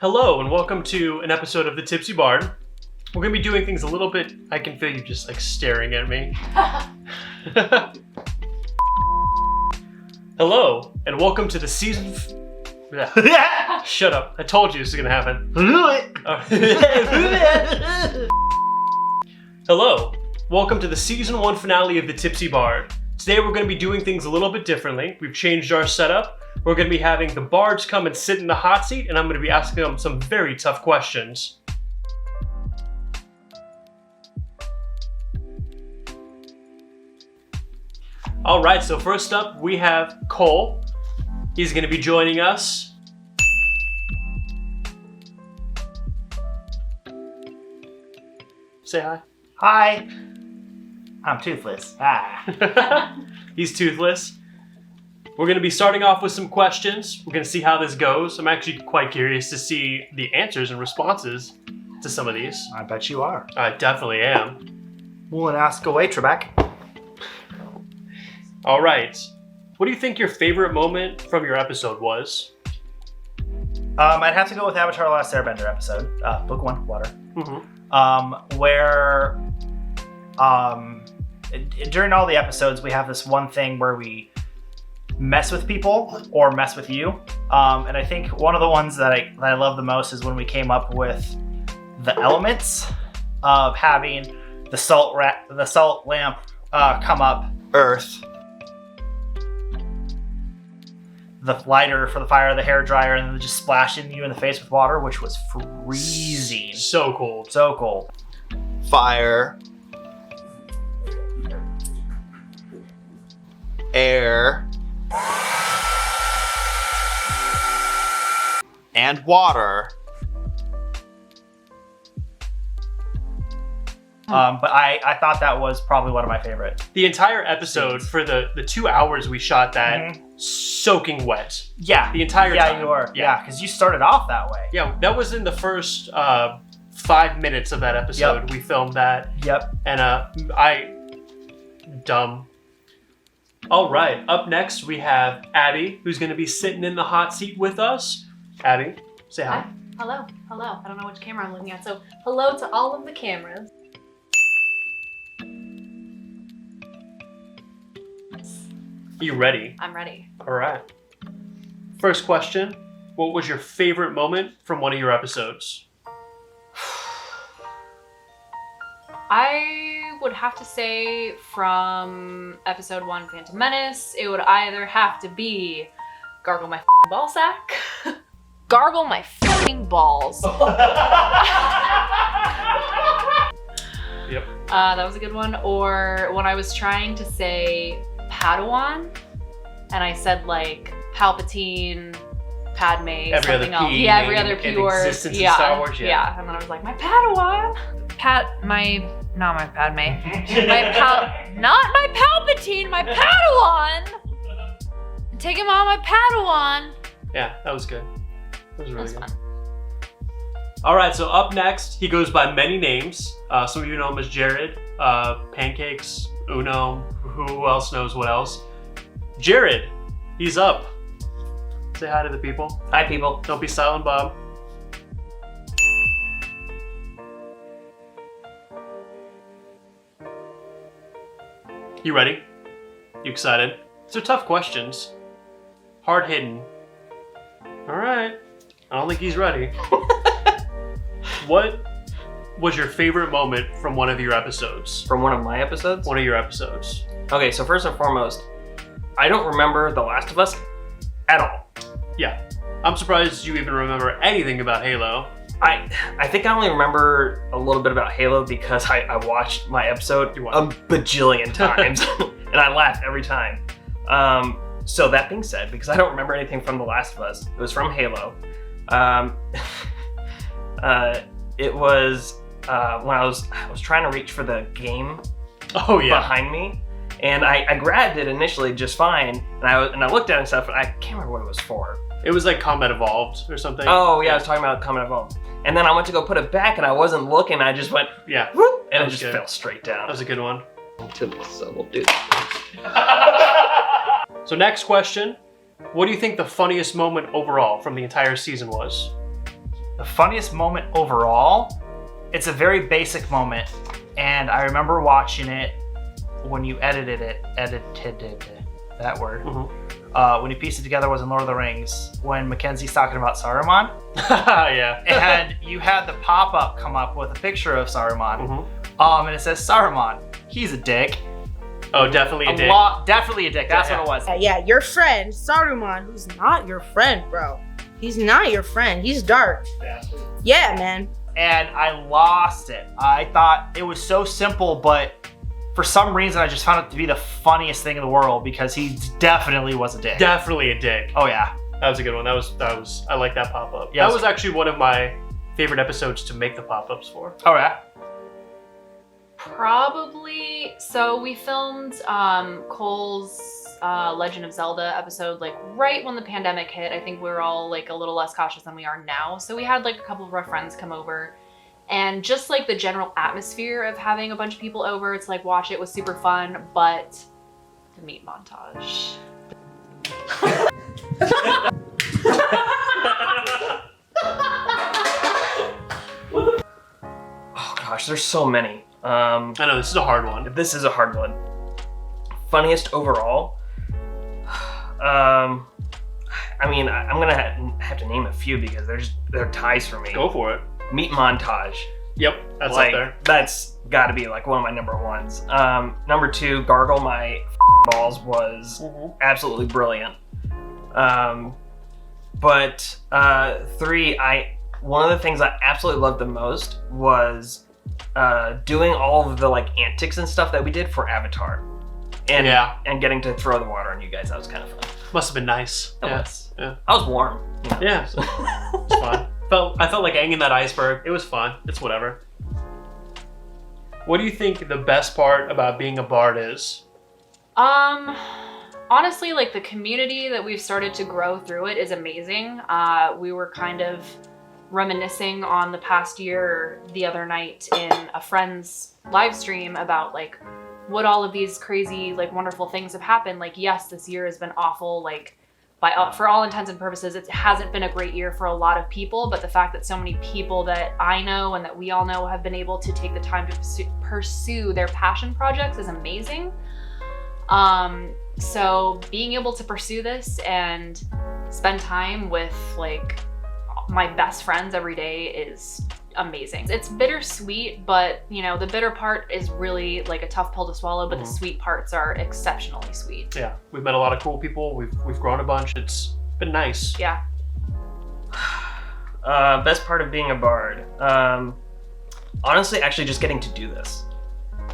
Hello and welcome to an episode of the Tipsy Bard. We're going to be doing things a little bit... I can feel you just like staring at me. Hello and welcome to the season... Shut up. I told you this was going to happen. Hello. Welcome to the season 1 finale of the Tipsy Bard. Today we're going to be doing things a little bit differently. We've changed our setup. We're going to be having the Bards come and sit in the hot seat, and I'm going to be asking them some very tough questions. Alright, so first up we have Cole. He's going to be joining us. Say hi. Hi. I'm toothless. Ah. He's toothless. We're going to be starting off with some questions. We're going to see how this goes. I'm actually quite curious to see the answers and responses to some of these. I bet you are. I definitely am. Well, and ask away, Trebek. All right. What do you think your favorite moment from your episode was? I'd have to go with Avatar: The Last Airbender episode, Book 1, Water. Mm-hmm. Where during all the episodes, we have this one thing where we mess with people or mess with you. And I think one of the ones that I love the most is when we came up with the elements of having the salt lamp come up, earth, the lighter for the fire, the hair dryer, and then just splashing you in the face with water, which was freezing. So cold. So cold. Fire, air, and water. But I thought that was probably one of my favorite. The entire episode, for the 2 hours we shot that, soaking wet. Yeah. The entire time. Yeah, you were. Yeah, because you started off that way. Yeah, that was in the first 5 minutes of that episode. Yep. We filmed that. Yep. And dumb. All right, up next we have Abby, who's going to be sitting in the hot seat with us. Abby, say hi. Hi. Hello. Hello. I don't know which camera I'm looking at, so hello to all of the cameras. You ready? I'm ready. All right. First question, what was your favorite moment from one of your episodes? I would have to say from episode 1, Phantom Menace, it would either have to be gargle my ball sack, gargle my f***ing balls. Yep. That was a good one. Or when I was trying to say Padawan, and I said like Palpatine, Padme, Every something other else. P Yeah, every name other P in word. existence in Yeah, Star Wars, yeah. And then I was like, my Padawan. Not my Padme. Not my Palpatine, my Padawan. Take him on my Padawan. Yeah, that was good. That was really That was good. All right, so up next, he goes by many names. Some of you know him as Jared, Pancakes, Uno, who else knows what else. Jared, he's up. Say hi to the people. Hi, people. Don't be silent, Bob. You ready? You excited? These are tough questions. Hard hitting. All right. I don't think he's ready. What was your favorite moment from one of your episodes? From one of my episodes? One of your episodes. Okay, so first and foremost, I don't remember The Last of Us at all. Yeah. I'm surprised you even remember anything about Halo. I think I only remember a little bit about Halo because I watched my episode You a watched. bajillion times and I laughed every time. So that being said, because I don't remember anything from The Last of Us, it was from Halo. It was when I was trying to reach for the game Oh, yeah. behind me, and I grabbed it initially just fine, and I looked at it and stuff, and I can't remember what it was for. It was like Combat Evolved or something. Oh yeah, I was talking about Combat Evolved. And then I went to go put it back, and I wasn't looking. I just went Yeah. whoop, and That it was just good. fell straight down. That was a good one. So we'll do. So next question. What do you think the funniest moment overall from the entire season was? The funniest moment overall, it's a very basic moment, and I remember watching it when you edited it, that word. When you pieced it together was in Lord of the Rings, when Mackenzie's talking about Saruman. Yeah. And you had the pop-up come up with a picture of Saruman. And it says, Saruman, he's a dick. Oh, definitely a dick. Definitely a dick, that's what it was. Yeah, your friend, Saruman, who's not your friend, bro. He's not your friend, he's dark. Yeah, man. And I lost it. I thought it was so simple, but for some reason I just found it to be the funniest thing in the world because he definitely was a dick. Definitely a dick. Oh yeah. That was a good one. That was I like that pop-up. Yeah, that was actually one of my favorite episodes to make the pop-ups for. Oh yeah. Probably. So we filmed Cole's Legend of Zelda episode like right when the pandemic hit. I think we were all like a little less cautious than we are now. So we had like a couple of our friends come over, and just like the general atmosphere of having a bunch of people over, it's like watch it was super fun, but the meat montage. Oh gosh, there's so many. I know, this is a hard one. This is a hard one. Funniest overall? I mean, I'm gonna have to name a few because they're ties for me. Go for it. Meat montage. Yep, that's like, up there. That's gotta be like one of my number ones. Number two, gargle my balls was absolutely brilliant. But three, one of the things I absolutely loved the most was doing all of the like antics and stuff that we did for Avatar, and getting to throw the water on you guys. That was kind of fun. Must have been nice. It Yeah. was. Yeah. I was warm. You know? Yeah. It was fun. I felt like hanging that iceberg. It was fun. It's whatever. What do you think the best part about being a bard is? Honestly, like the community that we've started to grow through it is amazing. We were kind of reminiscing on the past year the other night in a friend's live stream about like what all of these crazy like wonderful things have happened. Like yes, this year has been awful, like for all intents and purposes it hasn't been a great year for a lot of people, but the fact that so many people that I know and that we all know have been able to take the time to pursue their passion projects is amazing. So being able to pursue this and spend time with like my best friends every day is amazing. It's bittersweet, but you know, the bitter part is really like a tough pill to swallow, but the sweet parts are exceptionally sweet. Yeah, we've met a lot of cool people. We've grown a bunch. It's been nice. Yeah. Best part of being a bard. Honestly, actually just getting to do this.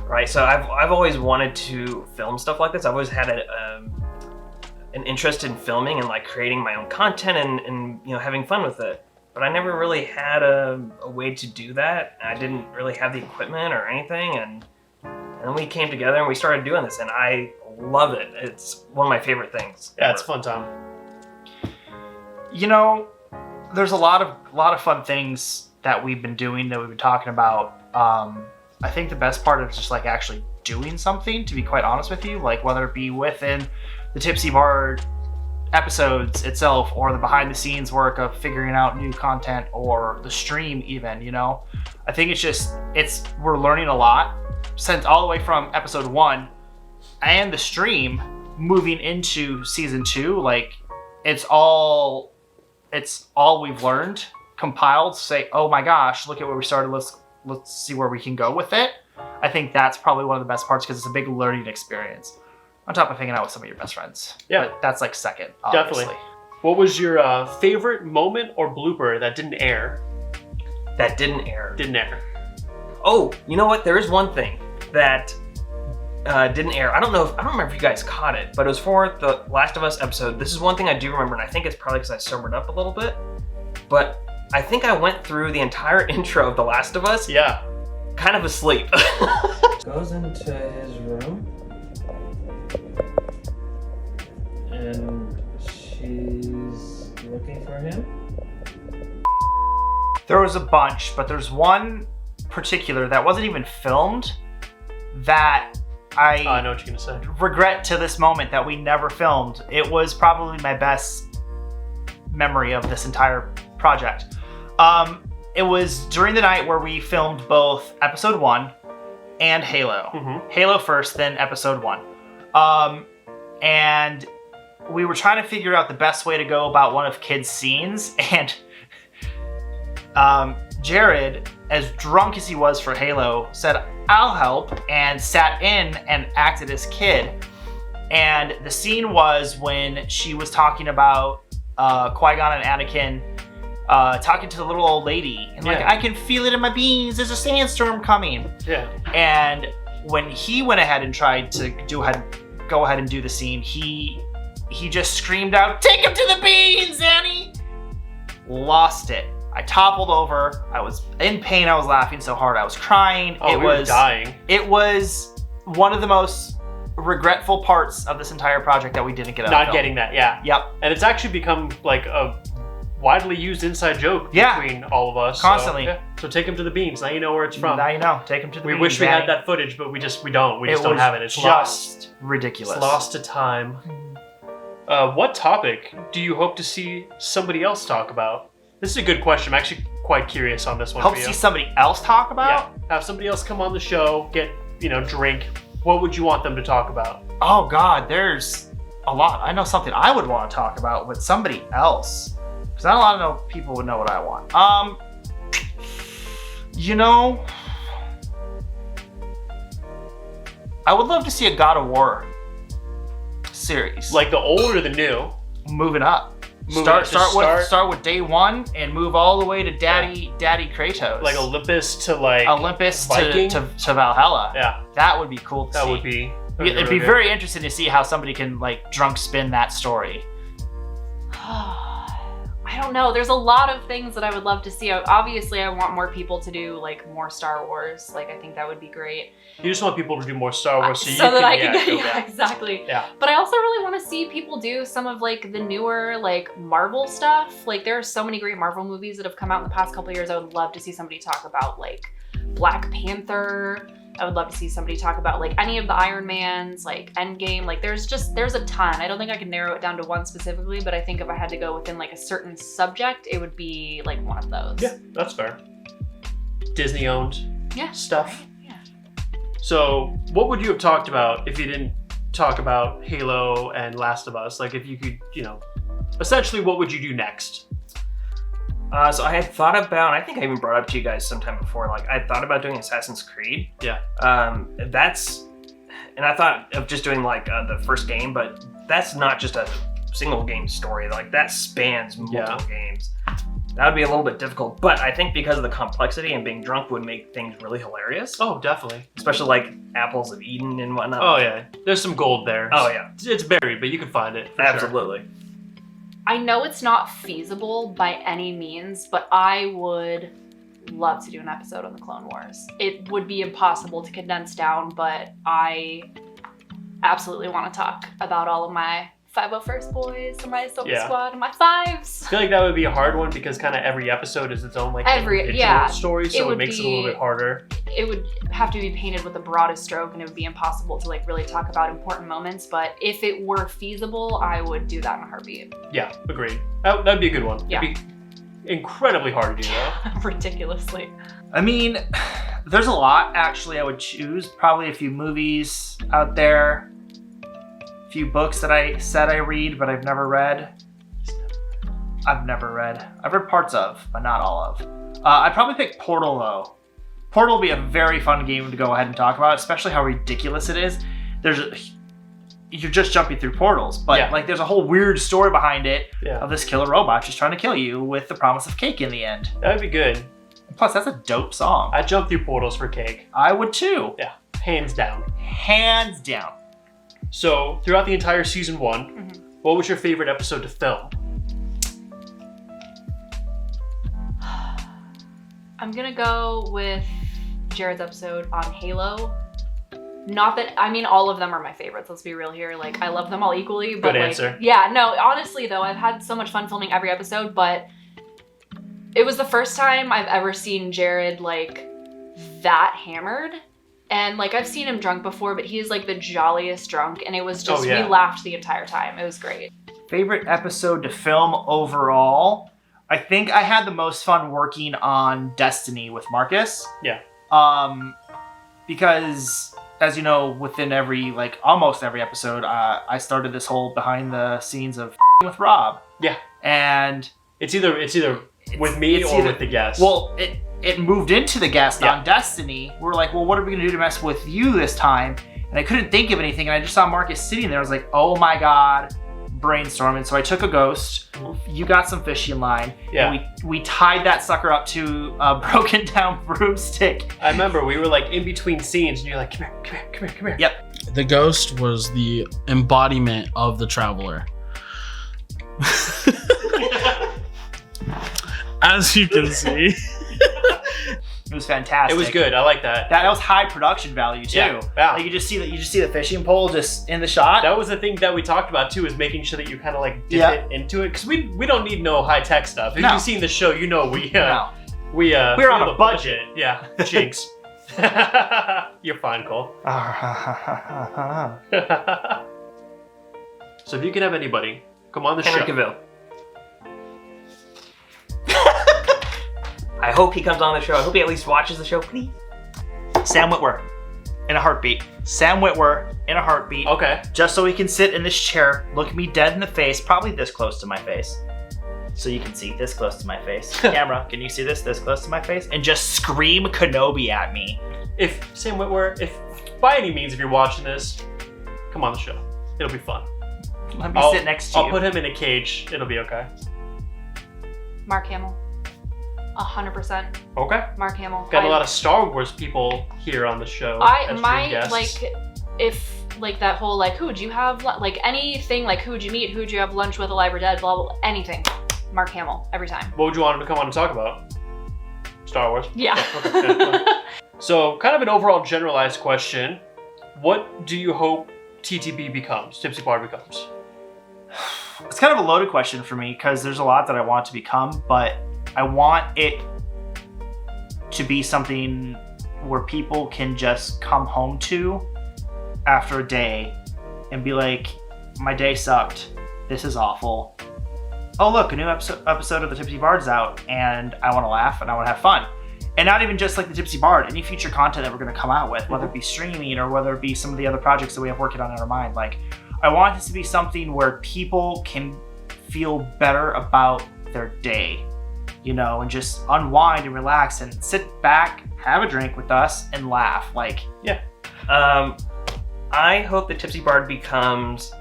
Right, so I've always wanted to film stuff like this. I've always had an interest in filming and like creating my own content and you know having fun with it. But I never really had a way to do that. I didn't really have the equipment or anything, and then we came together and we started doing this, and I love it. It's one of my favorite things. Yeah, it's a fun time. You know, there's a lot of fun things that we've been doing that we've been talking about. I think the best part is just like actually doing something, to be quite honest with you, like whether it be within the Tipsy Bard episodes itself or the behind the scenes work of figuring out new content or the stream even, you know. I think we're learning a lot since all the way from episode 1 and the stream moving into season 2. Like it's all we've learned compiled to say, oh my gosh, look at where we started, let's see where we can go with it. I think that's probably one of the best parts because it's a big learning experience. On top of hanging out with some of your best friends. Yeah. But that's like second, obviously. Definitely. What was your favorite moment or blooper that didn't air? That didn't air. Didn't air. Oh, you know what? There is one thing that didn't air. I don't remember if you guys caught it, but it was for the Last of Us episode. This is one thing I do remember, and I think it's probably because I sobered up a little bit. But I think I went through the entire intro of The Last of Us. Yeah. Kind of asleep. Goes into his room, and she's looking for him. There was a bunch, but there's one particular that wasn't even filmed that I know what you're gonna say. regret to this moment that we never filmed. It was probably my best memory of this entire project. It was during the night where we filmed both episode 1 and Halo. Mm-hmm. Halo first, then episode 1. And we were trying to figure out the best way to go about one of Kid's scenes, and Jared, as drunk as he was for Halo, said, I'll help, and sat in and acted as Kid. And the scene was when she was talking about Qui-Gon and Anakin talking to the little old lady, and like, Yeah. I can feel it in my beans, there's a sandstorm coming. Yeah. And when he went ahead and tried to go ahead and do the scene, he just screamed out, take him to the beans, Annie! Lost it. I toppled over. I was in pain. I was laughing so hard. I was crying. Oh, we were dying. It was one of the most regretful parts of this entire project that we didn't get out of Not film. getting that, yeah. Yep. And it's actually become like a widely used inside joke Yeah. between all of us. Constantly. So take him to the beans. Now you know where it's from. Now you know. Take him to the We beans, wish we Annie. had that footage, but we don't. We just It don't was have it. It's lost. just ridiculous. It's lost to time. What topic do you hope to see somebody else talk about? This is a good question. I'm actually quite curious on this one Hope for to you. see somebody else talk about? Yeah. Have somebody else come on the show, get, drink. What would you want them to talk about? Oh God, there's a lot. I know something I would want to talk about with somebody else. Because not a lot of people would know what I want. I would love to see a God of War series. Like the old or the new? moving up. Start with day 1 and move all the way to Daddy Kratos. Like Olympus to like Olympus Viking? to Valhalla. Yeah, That would be cool to that see. would be. It'd be very interesting to see how somebody can like drunk spin that story. I don't know. There's a lot of things that I would love to see. Obviously, I want more people to do like more Star Wars. Like, I think that would be great. You just want people to do more Star Wars so you that can, I can get, go yeah, back. exactly. Yeah. But I also really want to see people do some of like the newer like Marvel stuff. Like, there are so many great Marvel movies that have come out in the past couple of years. I would love to see somebody talk about like Black Panther. I would love to see somebody talk about like any of the Iron Mans, like Endgame. Like there's a ton. I don't think I can narrow it down to one specifically, but I think if I had to go within like a certain subject, it would be like one of those. Yeah, that's fair. Disney owned stuff. Yeah. So what would you have talked about if you didn't talk about Halo and Last of Us? Like if you could, essentially what would you do next? So I had thought about, I think I even brought up to you guys sometime before, like I thought about doing Assassin's Creed. Yeah. And I thought of just doing like the first game, but that's not just a single game story. Like that spans multiple games. That would be a little bit difficult, but I think because of the complexity and being drunk would make things really hilarious. Oh, definitely. Especially like apples of Eden and whatnot. Oh yeah, there's some gold there. Oh yeah. It's buried, but you can find it. For Absolutely. Sure. I know it's not feasible by any means, but I would love to do an episode on the Clone Wars. It would be impossible to condense down, but I absolutely want to talk about all of my 501st boys and my Ahsoka squad and my fives. I feel like that would be a hard one because kind of every episode is its own like individual story, so it makes it a little bit harder. It would have to be painted with the broadest stroke, and it would be impossible to like really talk about important moments. But if it were feasible, I would do that in a heartbeat. Yeah, agreed. That'd be a good one. Yeah. It'd be incredibly hard to do though. Ridiculously. I mean, there's a lot actually I would choose. Probably a few movies out there. A few books that I said I read, but I've never read. I've read parts of, but not all of. I'd probably pick Portal though. Portal will be a very fun game to go ahead and talk about, especially how ridiculous it is. You're just jumping through portals, but like there's a whole weird story behind it of this killer robot just trying to kill you with the promise of cake in the end. That would be good. Plus, that's a dope song. I'd jump through portals for cake. I would too. Yeah, hands down. Hands down. So, throughout the entire season 1, what was your favorite episode to film? I'm gonna go with Jared's episode on Halo. Not that, I mean, all of them are my favorites, let's be real here. Like, I love them all equally, but Good like, answer. yeah, no, honestly though, I've had so much fun filming every episode, but it was the first time I've ever seen Jared like that hammered. And like, I've seen him drunk before, but he is like the jolliest drunk, and it was just, we laughed the entire time. It was great. Favorite episode to film overall? I think I had the most fun working on Destiny with Marcus. Yeah. Because as you know, within almost every episode, I started this whole behind the scenes of with Rob. Yeah. And It's either with me or with the guest. Well, it moved into the guest on Destiny. We're like, well, what are we gonna do to mess with you this time? And I couldn't think of anything, and I just saw Marcus sitting there. I was like, oh my god, brainstorming. So I took a ghost. You got some fishing line. Yeah. And we tied that sucker up to a broken down broomstick. I remember we were like in between scenes, and you're like, come here. Yep. The ghost was the embodiment of the traveler. As you can see. It was fantastic. It was good. I like that. That was high production value too. Yeah. Like you just see the fishing pole just in the shot. That was the thing that we talked about too, is making sure that you kind of like dip it into it, because we don't need no high tech stuff. If you've seen the show, you know we're on a budget. Yeah, jinx. You're fine, Cole. So if you can have anybody come on the Henry show. Cavill. I hope he comes on the show. I hope he at least watches the show, please. Sam Witwer, in a heartbeat. Sam Witwer, in a heartbeat. Okay. Just so he can sit in this chair, look me dead in the face, probably this close to my face. So you can see this close to my face. Camera, can you see this close to my face? And just scream Kenobi at me. If Sam Witwer, if by any means, if you're watching this, come on the show. It'll be fun. Let me sit next to you. I'll put him in a cage. It'll be okay. Mark Hamill. 100%. Okay. Mark Hamill. Got a lot of Star Wars people here on the show. as dream guests. That whole like, who would you have like anything, like who would you meet, who would you have lunch with, alive or dead, blah blah, anything. Mark Hamill every time. What would you want him to come on and talk about? Star Wars. Yeah. Okay, good. So, kind of an overall generalized question: what do you hope TTB becomes? Tipsy Bard becomes? It's kind of a loaded question for me because there's a lot that I want to become, but I want it to be something where people can just come home to after a day and be like, my day sucked. This is awful. Oh, look, a new episode of the Tipsy Bard's out, and I want to laugh and I want to have fun. And not even just like the Tipsy Bard, any future content that we're going to come out with, whether it be streaming or whether it be some of the other projects that we have working on in our mind. Like, I want this to be something where people can feel better about their day, you know, and just unwind and relax and sit back, have a drink with us, and laugh. Like, yeah. I hope the Tipsy Bard becomes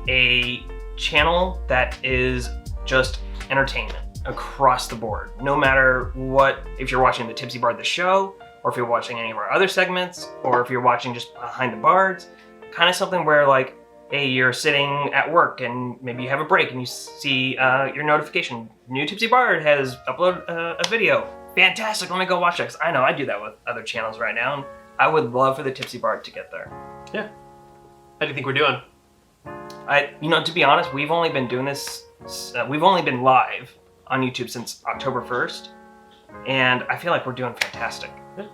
a channel that is just entertainment across the board. No matter what, if you're watching the Tipsy Bard the show, or if you're watching any of our other segments, or if you're watching just Behind the Bards, kind of something where like, hey, you're sitting at work and maybe you have a break and you see your notification. New Tipsy Bard has uploaded a video. Fantastic, let me go watch it. 'Cause I know I do that with other channels right now, and I would love for the Tipsy Bard to get there. Yeah. How do you think we're doing? To be honest, we've only been doing this, we've only been live on YouTube since October 1st, and I feel like we're doing fantastic. Yeah.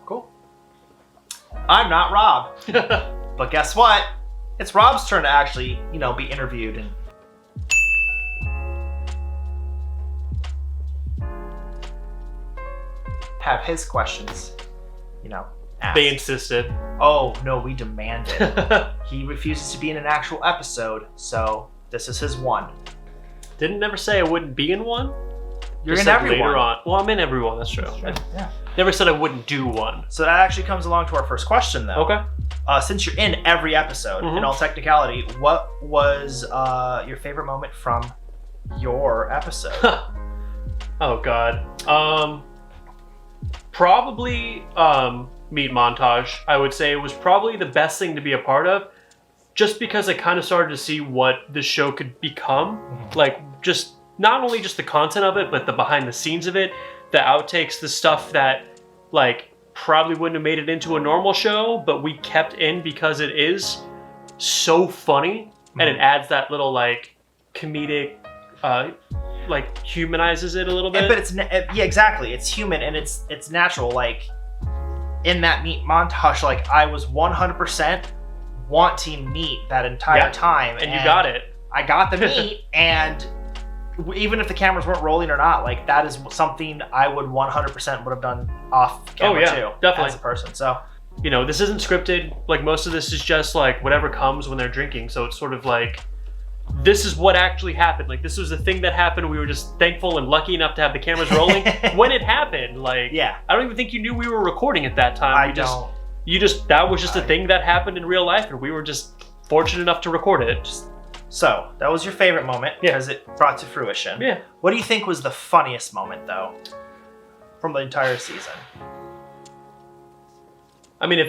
Cool. I'm not Rob. But guess what? It's Rob's turn to actually, be interviewed and have his questions, asked. They insisted. Oh, no, we demand it. He refuses to be in an actual episode, so this is his one. Didn't never say I wouldn't be in one. You're Just in said every later one. on. Well, I'm in every one. That's true. Sure, yeah. Never said I wouldn't do one. So that actually comes along to our first question, though. Okay. Since you're in every episode, in all technicality, what was your favorite moment from your episode? Oh God. Probably meat montage. I would say it was probably the best thing to be a part of, just because I kind of started to see what this show could become. Like, just not only just the content of it, but the behind the scenes of it, the outtakes, the stuff that like probably wouldn't have made it into a normal show, but we kept in because it is so funny and it adds that little like comedic, like humanizes it a little bit. But it's yeah, exactly. It's human and it's natural. Like in that meat montage, like I was 100% wanting meat that entire time, and you got it. I got the meat, and even if the cameras weren't rolling or not, like that is something I would 100% would have done off camera too, definitely. as a person. So, you know, this isn't scripted. Like most of this is just like whatever comes when they're drinking. So it's sort of like, this is what actually happened. Like this was the thing that happened. We were just thankful and lucky enough to have the cameras rolling when it happened. Like, yeah, I don't even think you knew we were recording at that time. That was just a thing that happened in real life, and we were just fortunate enough to record it. So that was your favorite moment because it brought to fruition. Yeah. What do you think was the funniest moment though from the entire season? I mean, if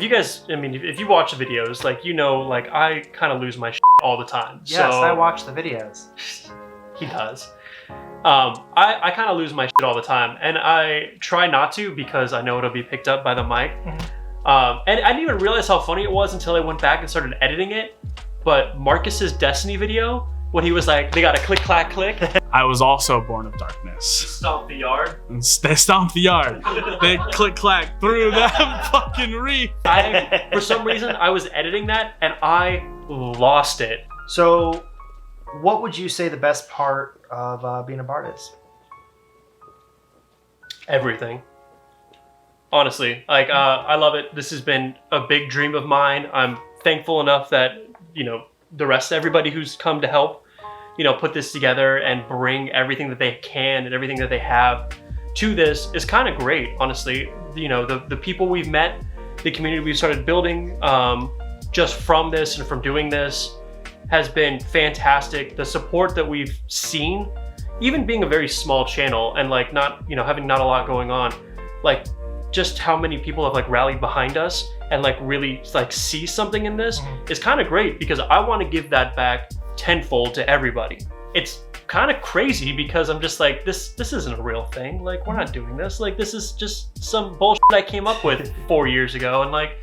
you guys, if you watch the videos, like, you know, like I kind of lose my shit all the time. Yes, so, I watch the videos. He does. I kind of lose my shit all the time, and I try not to because I know it'll be picked up by the mic. And I didn't even realize how funny it was until I went back and started editing it. But Marcus's Destiny video, when he was like, they got a click, clack, click. I was also born of darkness. Stomp the yard. And they stomped the yard. They click clack through that fucking reef. For some reason, I was editing that and I lost it. So, what would you say the best part of being a bard is? Everything. Honestly, like, I love it. This has been a big dream of mine. I'm thankful enough that, you know, the rest of everybody who's come to help, you know, put this together and bring everything that they can and everything that they have to this is kind of great, honestly. You know, the people we've met, the community we've started building just from this and from doing this has been fantastic. The support that we've seen, even being a very small channel and like not, you know, having not a lot going on, like just how many people have like rallied behind us and like really like see something in this is kind of great, because I want to give that back tenfold to everybody. It's kind of crazy because I'm just like, this isn't a real thing. Like, we're not doing this. Like, this is just some bullshit I came up with 4 years ago. And like,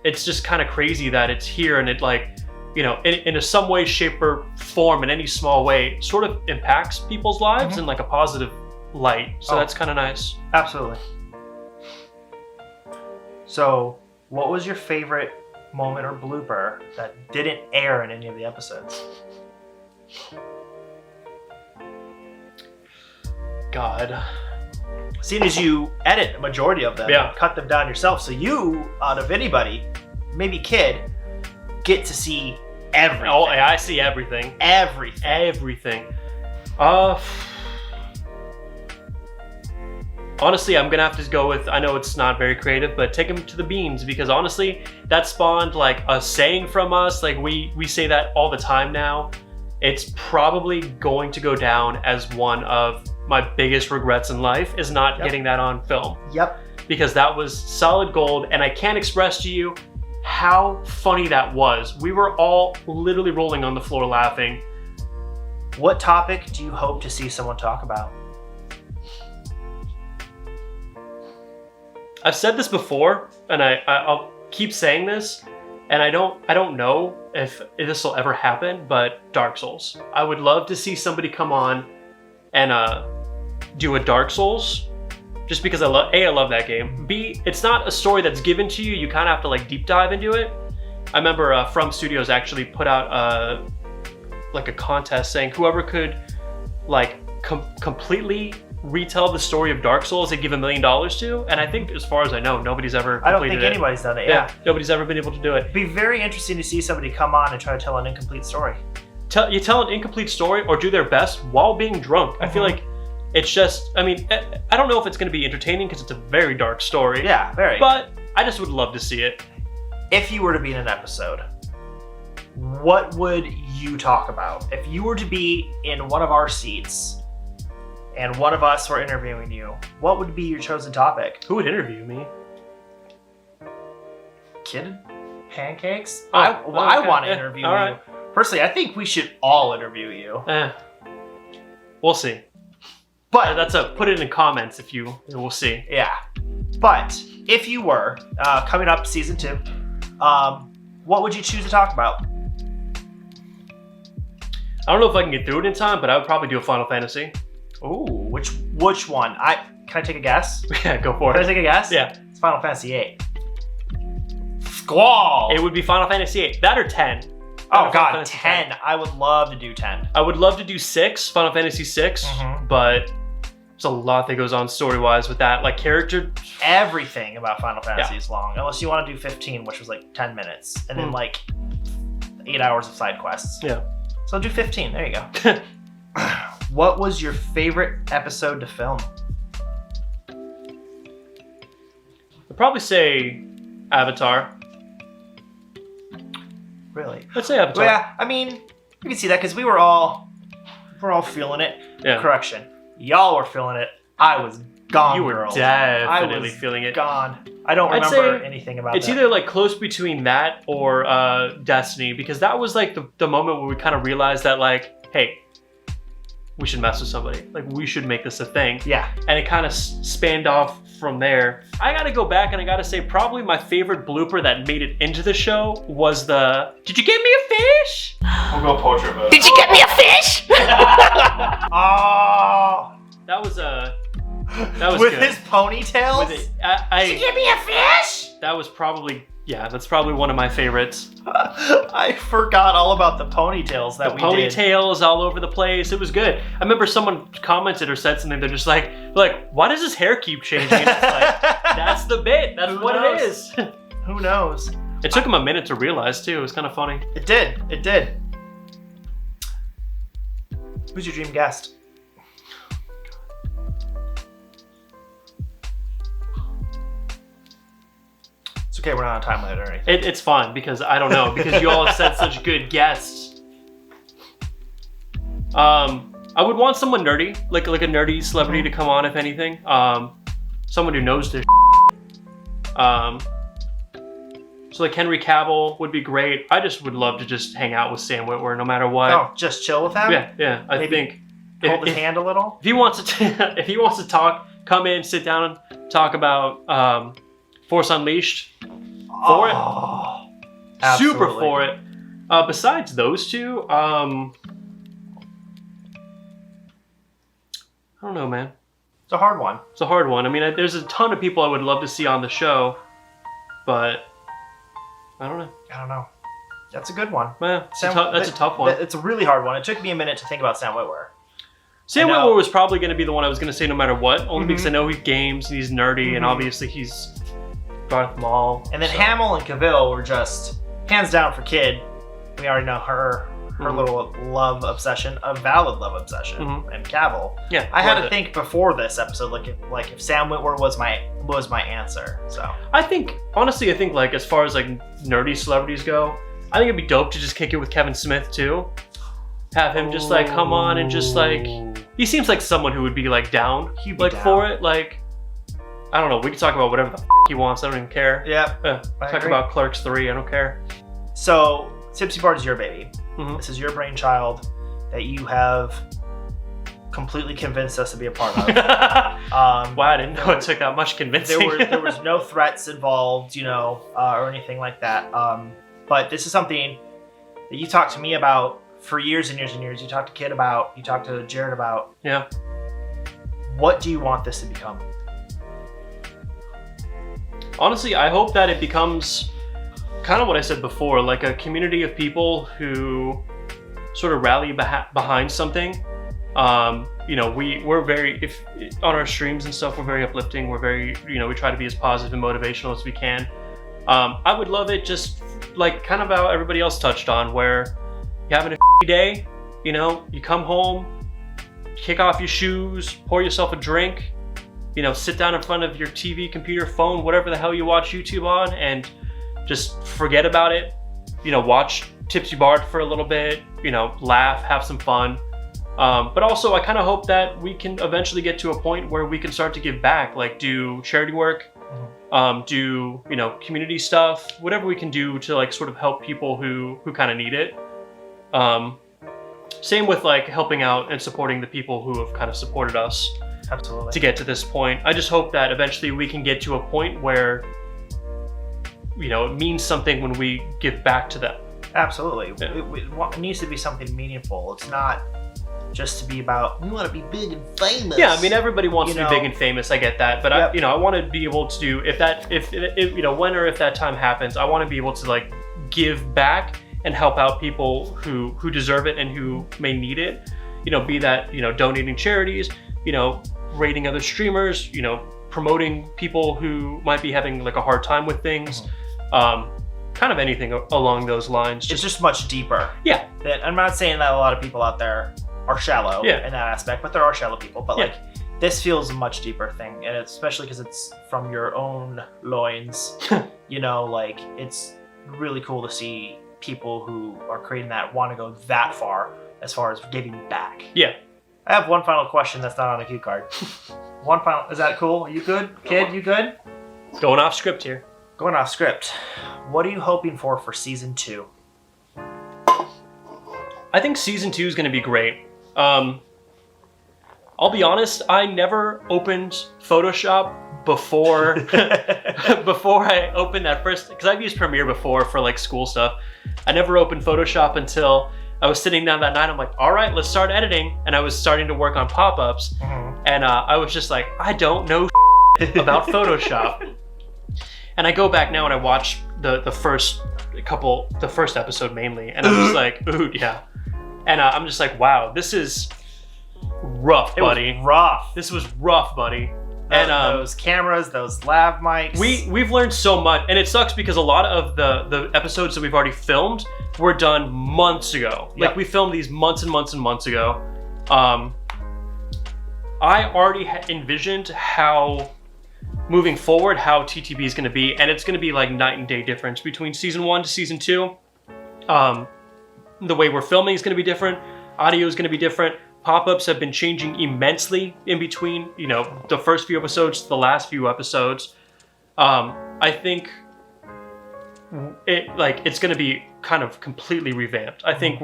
it's just kind of crazy that it's here, and it like, you know, in some way, shape, or form, in any small way, sort of impacts people's lives in like a positive light. So that's kind of nice. Absolutely. So, what was your favorite moment or blooper that didn't air in any of the episodes? God. Seeing as you edit a majority of them, Yeah. cut them down yourself, so you, out of anybody, maybe kid, get to see everything. Oh, I see everything. Everything. Everything. Honestly, I'm gonna have to go with, I know it's not very creative, but take him to the beans, because honestly, that spawned like a saying from us. Like we say that all the time now. It's probably going to go down as one of my biggest regrets in life, is not getting that on film. Yep. Because that was solid gold, and I can't express to you how funny that was. We were all literally rolling on the floor laughing. What topic do you hope to see someone talk about? I've said this before, and I'll keep saying this, and I don't know if this will ever happen, but Dark Souls. I would love to see somebody come on and do a Dark Souls, just because I love that game. B, it's not a story that's given to you. You kind of have to like deep dive into it. I remember From Studios actually put out like a contest saying whoever could like completely retell the story of Dark Souls, they give $1 million to, and I think, as far as I know, nobody's ever completed I don't think anybody's done it. Yeah. Nobody's ever been able to do it. It'd be very interesting to see somebody come on and try to tell an incomplete story. You tell an incomplete story or do their best while being drunk. I feel like it's just, I mean, I don't know if it's going to be entertaining because it's a very dark story. Yeah, very. But I just would love to see it. If you were to be in an episode, what would you talk about? If you were to be in one of our seats and one of us were interviewing you, what would be your chosen topic? Who would interview me? Kid? Pancakes? Oh, I okay. want to interview All you. right. Personally, I think we should all interview you. We'll see. But That's put it in comments if you, we'll see. yeah. But if you were coming up season 2, what would you choose to talk about? I don't know if I can get through it in time, but I would probably do a Final Fantasy. Ooh, which one? Can I take a guess? Yeah, go for Can I it. take a guess? Yeah. It's Final Fantasy 8. Squall! It would be Final Fantasy 8. That or 10. Oh God, Fantasy 10. I would love to do 10. I would love to do 6, Final Fantasy 6, but there's a lot that goes on story-wise with that. Like character, Everything about Final Fantasy is long, unless you want to do 15, which was like 10 minutes, and then like 8 hours of side quests. Yeah. So do 15. There you go. What was your favorite episode to film? I'd probably say Avatar. Really? I'd say Avatar. Well, yeah, I mean, you can see that because we're all feeling it. Yeah. Correction, y'all were feeling it. I was gone. You were girls. definitely I was feeling it. Gone. I don't I'd remember say anything about It's that. either like close between that or Destiny, because that was like the moment where we kind of realized that like, hey, we should mess with somebody. Like we should make this a thing. Yeah. And it kind of spanned off from there. I gotta go back and I gotta say probably my favorite blooper that made it into the show was the "Did you get me a fish?" We'll go portrait mode. Did you get me a fish? Oh. That was With good. his ponytails. With it, I Give me a fish? that was probably that's probably one of my favorites. I forgot all about the ponytails that The we did. ponytails all over the place. It was good. I remember someone commented or said something. They're just like, why does his hair keep changing? And it's like, that's the bit. That's Who what knows? it is. Who knows? It took him a minute to realize too. It was kind of funny. It did. It did. Who's your dream guest? It's okay. We're not on time limit or anything. It's fun because I don't know, because you all have said such good guests. I would want someone nerdy, like a nerdy celebrity to come on if anything. Someone who knows their so like Henry Cavill would be great. I just would love to just hang out with Sam Witwer no matter what. Oh, just chill with him. Yeah. I Maybe think Hold his hand a little. if he wants to if he wants to talk, come in, sit down, and talk about Force Unleashed. For it. Oh, Super absolutely. for it. Besides those two, I don't know, man. It's a hard one. It's a hard one. I mean, there's a ton of people I would love to see on the show, but I don't know. I don't know. That's a good one. Well, that's a tough one. It's a really hard one. It took me a minute to think about Sam Witwer. Sam I know. Witwer was probably going to be the one I was going to say no matter what, only because I know he games, he's nerdy, and obviously he's Darth Maul. And then so. Hamill and Cavill were just hands down for Kid. We already know her little love obsession, a valid love obsession, and Cavill. Yeah, I had worth to it. think before this episode, like if Sam Witwer was my answer. So I think, honestly, like as far as like nerdy celebrities go, I think it'd be dope to just kick it with Kevin Smith too. Have him just like come on and just like, he seems like someone who would be like down, He'd be like down. for it. Like, I don't know, we can talk about whatever the he wants, I don't even care. Yep. Yeah, I talk agree. about Clerks 3, I don't care. So Tipsy Bard is your baby. Mhm. This is your brainchild that you have completely convinced us to be a part of. Wow, I didn't know it took that much convincing. There was no threats involved, or anything like that. But this is something that you talked to me about for years and years and years. You talked to Kid about. You talked to Jared about. Yeah. What do you want this to become? Honestly, I hope that it becomes kind of what I said before, like a community of people who sort of rally behind something. We're very, on our streams and stuff, we're very uplifting. We're very, we try to be as positive and motivational as we can. I would love it just like kind of how everybody else touched on, where you're having a day, you come home, kick off your shoes, pour yourself a drink, sit down in front of your TV, computer, phone, whatever the hell you watch YouTube on, and just forget about it. Watch Tipsy Bard for a little bit, laugh, have some fun. But also, I kind of hope that we can eventually get to a point where we can start to give back, like do charity work, do community stuff, whatever we can do to like sort of help people who kind of need it. Same with like helping out and supporting the people who have kind of supported us Absolutely. to get to this point. I just hope that eventually we can get to a point where it means something when we give back to them. Absolutely. Yeah. It needs to be something meaningful. It's not just to be about, we want to be big and famous. Yeah, I mean, everybody wants You to know. be big and famous. I get that, but Yep. I want to be able to do if when or if that time happens, I want to be able to like give back and help out people who deserve it and who may need it. You know, be that, you know, donating charities, you know, rating other streamers, you know, promoting people who might be having like a hard time with things. Kind of anything along those lines. It's just much deeper. Yeah. I'm not saying that a lot of people out there are shallow in that aspect, but there are shallow people. But like, this feels a much deeper thing, and especially because it's from your own loins. You know, like, it's really cool to see people who are creating that want to go that far as giving back. Yeah. I have one final question that's not on a cue card. Is that cool? Are you good, kid? You good? Going off script here. Going off script. What are you hoping for season 2? I think season 2 is going to be great. I'll be honest, I never opened Photoshop before before I opened that first, because I've used Premiere before for like school stuff. I never opened Photoshop until I was sitting down that night. I'm like, all right, let's start editing. And I was starting to work on pop-ups. And I was just like, I don't know about Photoshop. And I go back now and I watch the first episode mainly, and I'm just like, ooh, yeah. And I'm just like, wow, this is rough, buddy. It was rough. This was rough, buddy. And those cameras, those lav mics. We've learned so much, and it sucks because a lot of the episodes that we've already filmed were done months ago. Like, we filmed these months and months and months ago. I already envisioned how, moving forward, how TTB is going to be, and it's going to be like night and day difference between season 1 to season 2. The way we're filming is going to be different. Audio is going to be different. Pop-ups have been changing immensely in between, you know, the first few episodes to the last few episodes. I think it's going to be kind of completely revamped. I think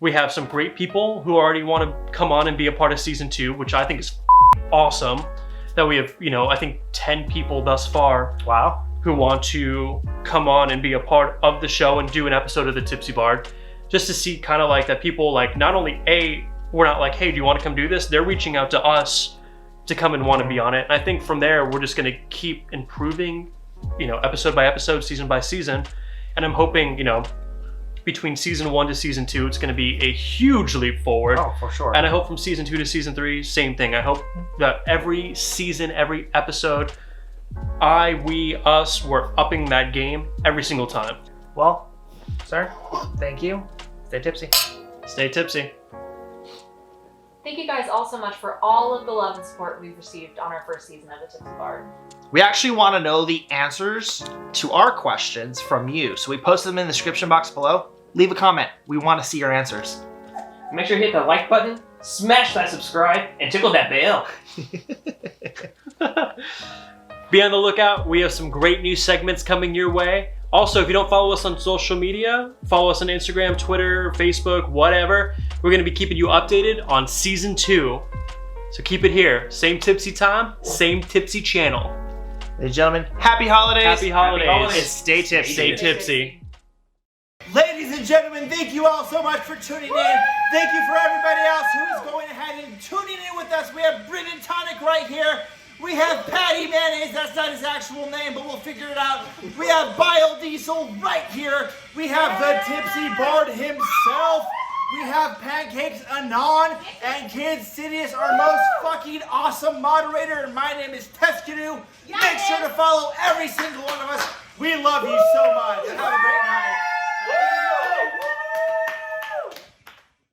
we have some great people who already want to come on and be a part of season 2, which I think is awesome. That we have, you know, I think 10 people thus far. Wow. Who want to come on and be a part of the show and do an episode of the Tipsy Bard, just to see kind of like that people, like, not only we're not like, hey, do you want to come do this? They're reaching out to us to come and want to be on it. And I think from there, we're just going to keep improving, you know, episode by episode, season by season. And I'm hoping, you know, between season 1 to season 2, it's going to be a huge leap forward. Oh, for sure. And I hope from season 2 to season 3, same thing. I hope that every season, every episode, us, we're upping that game every single time. Well, sir, thank you. Stay tipsy. Stay tipsy. Thank you guys all so much for all of the love and support we've received on our first season of the Tipsy Bard. We actually want to know the answers to our questions from you. So we posted them in the description box below. Leave a comment. We want to see your answers. Make sure you hit the like button, smash that subscribe, and tickle that bell. Be on the lookout. We have some great new segments coming your way. Also, if you don't follow us on social media, follow us on Instagram, Twitter, Facebook, whatever. We're going to be keeping you updated on season 2. So keep it here. Same tipsy time, same tipsy channel. Ladies and gentlemen, happy holidays. Happy holidays. Happy holidays. Stay tipsy. Stay tipsy. Ladies and gentlemen, thank you all so much for tuning in. Thank you for everybody else who is going ahead and tuning in with us. We have Gin and Tonic right here. We have Patty Mayonnaise, that's not his actual name, but we'll figure it out. We have Biodiesel right here. We have the Tipsy Bard himself. We have Pancakes Anon and Kid Sidious, our most fucking awesome moderator. And my name is Teskidoo. Make sure to follow every single one of us. We love you so much. Have a great night.